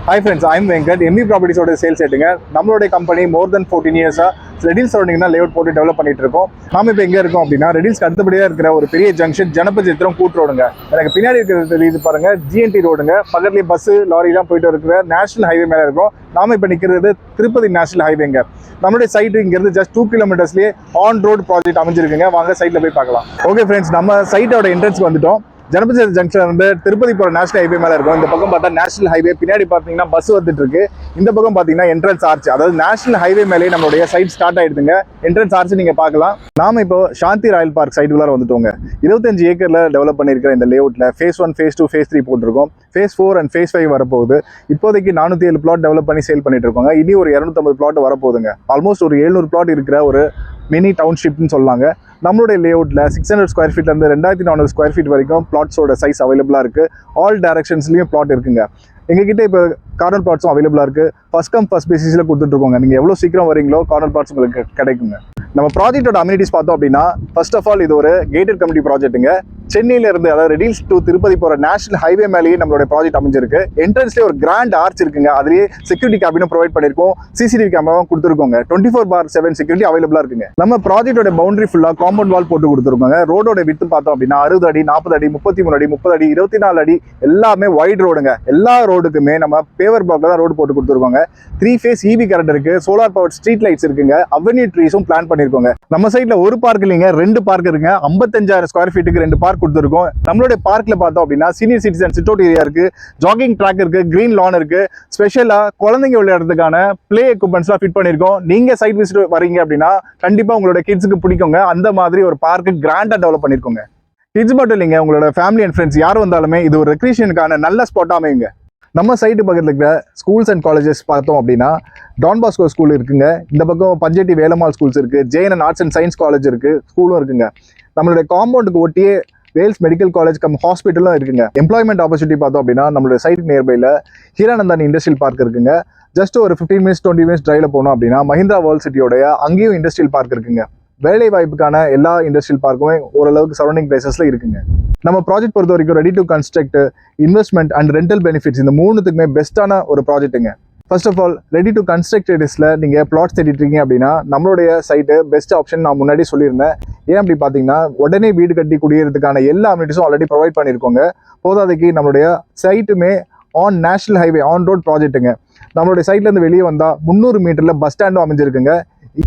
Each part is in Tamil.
Hi friends, I'm Venkat. MB Properties ஓட சேல்ஸ் ஹெட்டுங்க. நம்மளுடைய கம்பெனி மோர் தென் 14 இயர்ஸா ரெடில்ஸ் சரௌண்டிங் தான் லேஅவுட் போட்டு டெவலப் பண்ணிட்டு இருக்கோம். நாம இப்போ எங்க இருக்கோம் அப்படின்னா ரெடில்ஸ்க்கு அடுத்தபடியாக இருக்கிற ஒரு பெரிய ஜங்ஷன் ஜனபஜித்திரம் கூட் ரோடுங்க. எனக்கு பின்னாடி இருக்கிறது இது பாருங்க ஜிஎன்டி ரோடுங்க. பக்கத்துலேயே பஸ் லாரிலாம் போயிட்டு இருக்கிற நேஷனல் ஹைவே மேலே இருக்கும். நாம இப்போ நிற்கிறது திருப்பதி நேஷனல் ஹைவேங்க. நம்மளுடைய சைட்டு இங்கிருந்து ஜஸ்ட் 2 கிலோமீட்டர்ஸ்லேயே ஆன் ரோடு ப்ராஜெக்ட் அமைஞ்சிருக்குங்க. வாங்க சைட்டில் போய் பார்க்கலாம். ஓகே ஃப்ரெண்ட்ஸ், நம்ம சைட்டோட என்ட்ரன்ஸ்க்கு வந்துட்டோம். ஜனபதி ஜங்ஷன் வந்து திருப்பதி போகிற நேஷனல் ஹைவே மேலே இருக்கும். இந்த பக்கம் பார்த்தா நேஷனல் ஹைவே, பின்னாடி பார்த்தீங்கன்னா பஸ் வந்துட்டு இருக்கு. இந்த பக்கம் பார்த்தீங்கன்னா என்ட்ரன்ஸ் ஆர்ச், அதாவது நேஷனல் ஹைவே மேலே நம்மளுடைய சைட் ஸ்டார்ட் ஆயிடுதுங்க. என்ட்ரன்ஸ் ஆர்ச் நீங்கள் பார்க்கலாம். நாம இப்போ சாந்தி ராயல் பார்க் சைட்டுக்குள்ளார வந்துட்டோங்க. 25 ஏக்கரில் டெவலப் பண்ணியிருக்கிற இந்த லேஅவுட்டில் ஃபேஸ் 1, ஃபேஸ் 2, ஃபேஸ் 3 போட்டிருக்கோம். ஃபேஸ் 4 அண்ட் ஃபேஸ் 5 வரப்போகுது. இப்போதைக்கு 407 பிளாட் டெவலப் பண்ணி சேல் பண்ணிட்டு இருக்கோங்க. இனி ஒரு 250 பிளாட் வரப்போகுதுங்க. ஆல்மோஸ்ட் ஒரு 700 பிளாட் இருக்கிற ஒரு மினி டவுன்ஷிப்னு சொல்லாங்க. நம்மளுடைய லேஅவுட்டில் 600 ஸ்கொயர் ஃபீட்லேருந்து 2400 ஸ்கொயர் ஃபீட் வரைக்கும் பிளாட்ஸோட சைஸ் அவைலபிளாக இருக்குது. ஆல் டைரக்ஷன்ஸ்லையும் பிளாட் இருக்குங்க. எங்ககிட்ட இப்போ கார்னர் பிளாட்ஸும் அவைலபிளாக இருக்குது. ஃபர்ஸ்ட் கம் ஃபர்ஸ்ட் பேசிஸில் கொடுத்துட்ருக்கோங்க. நீங்கள் எவ்வளோ சீக்கிரம் வரீங்களோ கார்னர் பிளாட்ஸ் உங்களுக்கு கிடைக்குங்க. நம்ம ப்ராஜெக்டோட அம்யூனிட்டிஸ் பார்த்தோம் அப்படின்னா, ஃபர்ஸ்ட் ஆஃப் ஆல் இது ஒரு கேட்டட் கம்யூனிட்டி ப்ராஜெக்ட்டுங்க. சென்னையிலேருந்து, அதாவது ரெடில்ஸ் டு திருப்பதி போகிற நேஷனல் ஹைவே மேலேயே நம்மளுடைய ப்ராஜெக்ட் அமைஞ்சிருக்கு. என்ட்ரன்ஸ்லேயே ஒரு கிராண்ட் ஆர்ச் இருக்குங்க. அதுலேயே செக்யூரிட்டி கேபினும் ப்ரொவைட் பண்ணியிருக்கோம். சிசிடிவி கேமராவும் கொடுத்துருக்கோங்க. 24/7 செக்யூரிட்டி அவைலபிளாக இருக்குங்க. நம்ம ப்ராஜெக்டோட பவுண்டரி ஃபுல்லாக காம்பவுண்ட் வால் போட்டு கொடுத்துருக்கோங்க. ரோடோட வித்து பார்த்தோம் அப்படின்னா 60 அடி, 40 அடி, 33 அடி, 30 அடி, 24 அடி, எல்லாமே வைட் ரோடுங்க. எல்லா ரோடுக்குமே நம்ம பேவர் பிளாக்ல தான் ரோடு போட்டு கொடுத்துருக்கோங்க. 3 ஃபேஸ் EV கரண்ட் இருக்கு. சோலார் பவர் ஸ்ட்ரீட் லைட்ஸ் இருக்குங்க. அவென்யூ ட்ரீஸும் பிளான் பண்ணிருக்கோங்க. நம்ம சைட்ல ஒரு பார்க் இல்லைங்க, 2 பார்க் இருக்குங்க. 55,000 ஸ்கொயர் ஃபீட்டுக்கு 2 பார்க் கொடுத்துருக்கோம். நம்மளுடைய பார்க்ல பார்த்தோம் அப்படின்னா senior citizen sit out area இருக்கு, ஜாகிங் ட்ராக் இருக்கு, கிரீன் லான் இருக்கு. ஸ்பெஷலா குழந்தைங்க விளையாடுறதுக்கான பிளே எக்யூப்மெண்ட்ஸ்லாம் ஃபிட் பண்ணிருக்கோம். நீங்க சைட் விசிட் வரீங்க அப்படின்னா கண்டிப்பா உங்களோட கிட்ஸுக்கு பிடிக்குங்க. அந்த மாதிரி ஒரு பார்க்கு கிராண்டா டெவலப் பண்ணிருக்கோங்க. கிட்ஸ் மட்டும் இல்லைங்க, உங்களோட ஃபேமிலி அண்ட் ஃப்ரெண்ட்ஸ் யார் வந்தாலுமே இது ஒரு ரெக்ரியேஷனுக்கான நல்ல ஸ்பாட் அமையுங்க. நம்ம சைட்டு பக்கத்தில் இருக்கிற ஸ்கூல்ஸ் அண்ட் காலேஜஸ் பார்த்தோம் அப்படின்னா டான் பாஸ்கோ ஸ்கூல் இருக்குங்க. இந்த பக்கம் பஞ்சட்டி வேலம்மாள் ஸ்கூல்ஸ் இருக்கு. JNN arts and science college இருக்கு, ஸ்கூலும் இருக்குங்க. நம்மளுடைய காம்பவுண்டுக்கு ஒட்டியே வேல்ஸ் மெடிக்கல் காலேஜ் கம் ஹாஸ்பிட்டலும் இருக்குங்க. எம்ப்ளாய்மெண்ட் ஆப்பர்ச்சுனிட்டி பார்த்தோம் அப்படின்னா நம்மளுடைய சைட் நியர்பைல ஹீரானந்தானி இண்டஸ்ட்ரியல் பார்க் இருக்குங்க. ஜஸ்ட் ஒரு 15 மினிட்ஸ் 20 மினிட்ஸ் டிரைவ்ல போனோம் அப்படின்னா மஹிந்திரா வேர்ல்ட் சிட்டியோடைய அங்கேயும் இண்டஸ்ட்ரியல் பார்க் இருக்குங்க. வேலை வாய்ப்புக்கான எல்லா இண்டஸ்ட்ரியல் பார்க்குமே ஓரளவுக்கு சரௌண்டிங் பிளேசஸ்ல இருக்குங்க. நம்ம ப்ராஜெக்ட் பொறுத்த வரைக்கும் ready to construct, investment and rental benefits இந்த மூணுத்துக்குமே பெஸ்ட்டான ஒரு ப்ராஜெக்ட்டுங்க. First of all ready to construct ஏரியாஸில் நீங்கள் பிளாட்ஸ் தேடிட்டு இருக்கீங்க அப்படின்னா நம்மளுடைய சைட்டு பெஸ்ட் ஆப்ஷன் நான் முன்னாடி சொல்லியிருந்தேன். ஏன் அப்படி பார்த்தீங்கன்னா உடனே வீடு கட்டி குடியேறதுக்கான எல்லா அம்யூனிட்டிஸும் ஆல்ரெடி ப்ரொவைட் பண்ணியிருக்கோங்க. போதாதைக்கு நம்மளுடைய சைட்டுமே on national highway on road ப்ராஜெக்ட்டுங்க. நம்மளுடைய சைட்லேருந்து வெளியே வந்தால் 300 மீட்டரில் பஸ் ஸ்டாண்டும் அமைஞ்சிருக்குங்க.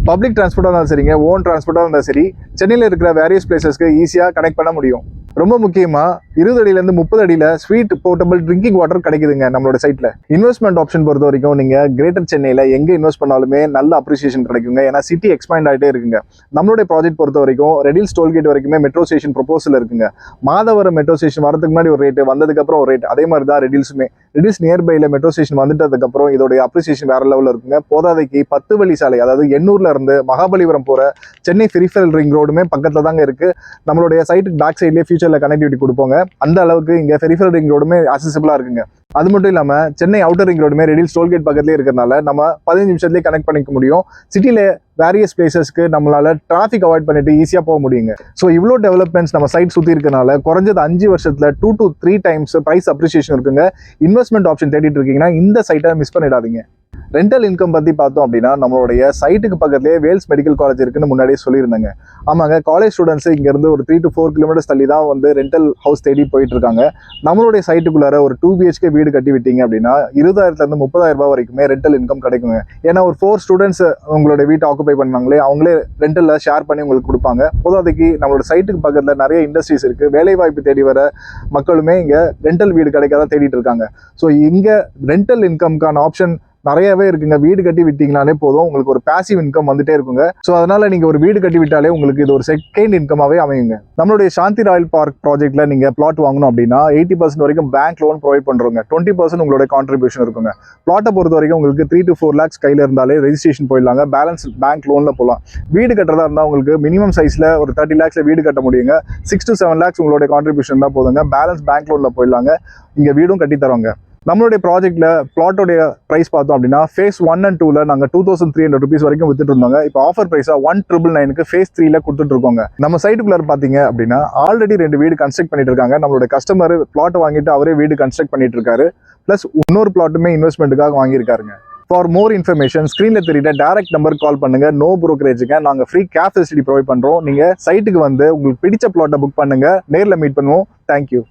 பப்ளிக் டிரான்ஸ்போர்ட்டாக இருந்தாலும் சரிங்க, ஓன் டிரான்ஸ்போர்ட்டாக இருந்தாலும் சரி, சென்னையில் இருக்கிற வேரியஸ் பிளேசஸ்க்கு ஈஸியாக கனெக்ட் பண்ண முடியும். ரொம்ப முக்கியமாக 20 அடியிலேருந்து 30 அடியில் ஸ்வீட் போர்ட்டபிள் ட்ரிங்கிங் வாட்டர் கிடைக்குதுங்க நம்மளோட சைட்டில். இன்வெஸ்ட்மெண்ட் ஆப்ஷன் பொறுத்த வரைக்கும் நீங்கள் கிரேட்டர் சென்னையில் எங்கே இன்வெஸ்ட் பண்ணாலுமே நல்ல அப்ரிசியேஷன் கிடைக்குங்க. ஏன்னா சிட்டி எக்ஸ்பேண்ட் ஆகிட்டே இருக்குங்க. நம்மளுடைய ப்ராஜெக்ட் பொறுத்த வரைக்கும் ரெடில்ஸ் டோல்கேட் வரைக்குமே மெட்ரோ ஸ்டேஷன் ப்ரொபோசல் இருக்குங்க. மாதவரம் மெட்ரோ ஸ்டேஷன் வரதுக்கு முன்னாடி ஒரு ரேட்டு, வந்ததுக்கப்புறம் ஒரு ரேட். அதே மாதிரி தான் ரெடில்ஸுமே. ரெடில்ஸ் நியர்பையில் மெட்ரோ ஸ்டேஷன் வந்துட்டதுக்கப்புறம் இதோடைய அப்ரிசியேஷன் வேற லெவலில் இருக்குங்க. போதாதைக்கு 10 வழி சாலை, அதாவது எண்ணூர்ல இருந்து மகாபலிபுரம் போகிற சென்னை பெரிஃபரல் ரிங் ரோடுமே பக்கத்தில் தாங்க இருக்குது. நம்மளுடைய சைட்டுக்கு பேக் சைட்லேயே ஃபியூச்சரில் கனெக்டிவிட்டி கொடுப்போங்க. அந்த அளவுக்கு இங்கே பெரிஃபரல் ரிங் ரோடுமே அக்சசிபிளாக இருக்குங்க. அது மட்டும் இல்லாமல் சென்னை அவுட்டர் ரிங் ரோடுமே ரெடில்ஸ் டோல்கேட் பக்கத்துலேயே இருக்கிறதுனால நம்ம 15 நிமிஷத்துலேயே கனெக்ட் பண்ணிக்க முடியும். சிட்டியில் வேரியஸ் பிளேசஸ்க்கு நம்மளால டிராஃபிக் அவாய்ட் பண்ணிட்டு ஈஸியாக போக முடியுங்க. ஸோ இவ்வளோ டெவலப்மெண்ட்ஸ் நம்ம சைட் சுற்றி இருக்கனால குறைஞ்சது 5 வருஷத்தில் 2 to 3 டைம்ஸ் ப்ரைஸ் அப்ரிசியேஷன் இருக்குங்க. இன்வெஸ்ட்மெண்ட் ஆப்ஷன் தேடிட்டு இருக்கீங்கன்னா இந்த சைட்டை மிஸ் பண்ணிடாதீங்க. ரெண்டல் இன்கம் பற்றி பார்த்தோம் அப்படின்னா நம்மளுடைய சைட்டுக்கு பக்கத்துலேயே வேல்ஸ் மெடிக்கல் காலேஜ் இருக்குன்னு முன்னாடியே சொல்லியிருந்தாங்க. ஆமாங்க, காலேஜ் ஸ்டூடெண்ட்ஸ் இங்கேருந்து ஒரு 3 to 4 கிலோமீட்டர்ஸ் தள்ளி தான் வந்து ரெண்டல் ஹவுஸ் தேடி போயிட்டு இருக்காங்க. நம்மளுடைய சைட்டுக்குள்ளார ஒரு 2 BHK வீடு கட்டி விட்டீங்க அப்படின்னா 20,000 to 30,000 வரைக்குமே ரெண்டல் இன்கம் கிடைக்குங்க. ஏன்னா ஒரு 4 ஸ்டூடெண்ட்ஸ் உங்களோட வீட்டை ஆக்குபை பண்ணாங்களே அவங்களே ரெண்டலில் ஷேர் பண்ணி உங்களுக்கு கொடுப்பாங்க. பொதுவாதைக்கு நம்மளோட சைட்டுக்கு பக்கத்தில் நிறைய இண்டஸ்ட்ரீஸ் இருக்குது. வேலைவாய்ப்பு தேடி வர மக்களுமே இங்கே ரெண்டல் வீடு கிடைக்காதான் தேடிட்டு இருக்காங்க. ஸோ இங்கே ரெண்டல் இன்கம்கான ஆப்ஷன் நிறையவே இருக்குங்க. வீடு கட்டி விட்டீங்கனாலே போதும், உங்களுக்கு ஒரு பேசிவ் இன்கம் வந்துட்டே இருக்குங்க. ஸோ அதனால நீங்க ஒரு வீடு கட்டி விட்டாலே உங்களுக்கு இது ஒரு செகண்ட் இன்கமாவே அமையுங்க. நம்மளுடைய சாந்தி ராயல் பார்க் ப்ராஜெக்ட்ல நீங்க பிளாட் வாங்கணும் அப்படின்னா 80% வரைக்கும் பேங்க் லோன் ப்ரொவைட் பண்றோங்க. 20% உங்களோட கான்ட்ரிபியூஷன் இருக்குங்க. பிளாட்டை பொறுத்த வரைக்கும் உங்களுக்கு 3 to 4 lakhs கையில இருந்தாலே ரெஜிஸ்ட்ரேஷன் போயிடலாங்க. பேலன்ஸ் பேங்க் லோன்ல போகலாம். வீடு கட்டுறதா இருந்தால் உங்களுக்கு மினிமம் சைஸ்ல ஒரு 30 lakhsல வீடு கட்ட முடியுங்க. 6 to 7 lakhs உங்களோட கான்ட்ரிபியூஷன் தான் போதுங்க. பேலன்ஸ் பேங்க் லோன்ல போயிடலாங்க. இங்க வீடும் கட்டி தருவாங்க. நம்மளுடைய ப்ராஜெக்ட்ல பிளாட்டோடைய பிரைஸ் பார்த்தோம் அப்படின்னா ஃபேஸ் 1 and 2ல நாங்கள் 2,300 rupees வரைக்கும் வித்துட்டு இருந்தாங்க. இப்போ ஆஃபர் பிரைஸா 1,999 ஃபேஸ் 3ல கொடுத்துட்டு இருக்கோங்க. நம்ம சைட்டுக்குள்ள பார்த்தீங்க அப்படின்னா ஆல்ரெடி 2 வீடு கன்ஸ்ட்ரக்ட் பண்ணிட்டு இருக்காங்க. நம்மளோட கஸ்டமர் பிளாட் வாங்கிட்டு அவரே வீடு கன்ஸ்ட்ரக்ட் பண்ணிட்டு இருக்காரு. ப்ளஸ் இன்னொரு பிளாட்டுமே இன்வெஸ்ட்மெண்ட்டுக்காக வாங்கியிருக்காருங்க. ஃபார் மோர் இன்ஃபர்மேஷன் ஸ்க்ரீனில் தெரியுற டேரக்ட் நம்பருக்கு கால் பண்ணுங்க. நோ ப்ரோக்கரேஜுங்க. நாங்கள் ஃப்ரீ கேப் ஃபெசிலிட்டி ப்ரொவைட் பண்ணுறோம். நீங்கள் சைட்டுக்கு வந்து உங்களுக்கு பிடிச்ச பிளாட்டை புக் பண்ணுங்க. நேரில் மீட் பண்ணுவோம். தேங்க்யூ.